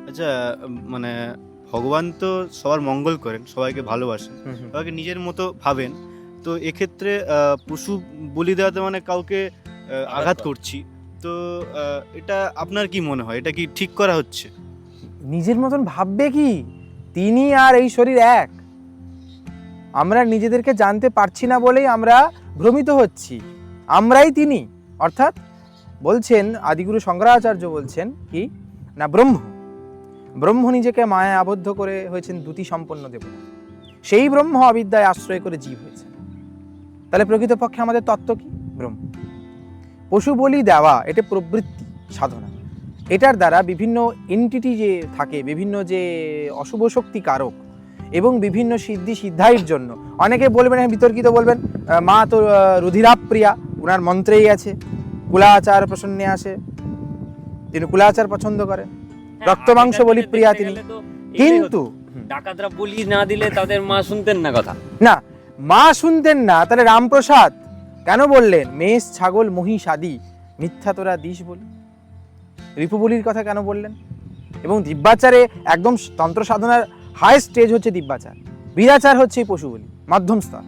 আচ্ছা, মানে ভগবান তো সবার মঙ্গল করেন, সবাইকে ভালোবাসেন, সবাইকে নিজের মতো ভাবেন। তো এক্ষেত্রে পশু বলি দেওয়াতে মানে কাউকে আঘাত করছি। তো এটা আপনার কি মনে হয়, এটা কি ঠিক করা হচ্ছে? নিজের মতন ভাববে কি? তিনি আর এই শরীর এক। আমরা নিজেদেরকে জানতে পারছি না বলেই আমরা ভ্রমিত হচ্ছি। আমরাই তিনি, অর্থাৎ বলছেন আদিগুরু শঙ্করাচার্য বলছেন কি না, ব্রহ্ম নিজেকে মায়ায় আবদ্ধ করে হয়েছেন দ্যুতি সম্পন্ন দেবতা। সেই ব্রহ্ম অবিদ্যায় আশ্রয় করে জীব হয়েছে। তাহলে প্রকৃতপক্ষে আমাদের তত্ত্ব কি? ব্রহ্ম। পশু বলি দেওয়া এটা প্রবৃত্তি সাধনা। এটার দ্বারা বিভিন্ন এন্টিটি যে থাকে, বিভিন্ন যে অশুভ শক্তি কারক এবং বিভিন্ন সিদ্ধি সিদ্ধাইয়ের জন্য অনেকে বলবেন, বিতর্কিত বলবেন, মা তো রুধিরাপ্রিয়া, ওনার মন্ত্রেই আছে, কুলাচার প্রসন্নে আসে, তিনি কুলাচার পছন্দ করেন, রক্ত মাংস বলি প্রিয়া তিনি। কিন্তু ডাকাতরা বলি না দিলে তাদের মা শুনতেন না কথা। না, মা শুনতেন না, তাহলে রামপ্রসাদ কেন বললেন মেষ ছাগল মহিষ আদি মিথ্যা তোরা দিস বলি? রিপু বলির কথা কেন বললেন? এবং দিব্যাচারে একদম তন্ত্র সাধনার হাই স্টেজ হচ্ছে দিব্যাচার, বীরাচার হচ্ছে এই পশু বলি, মাধ্যম স্তর।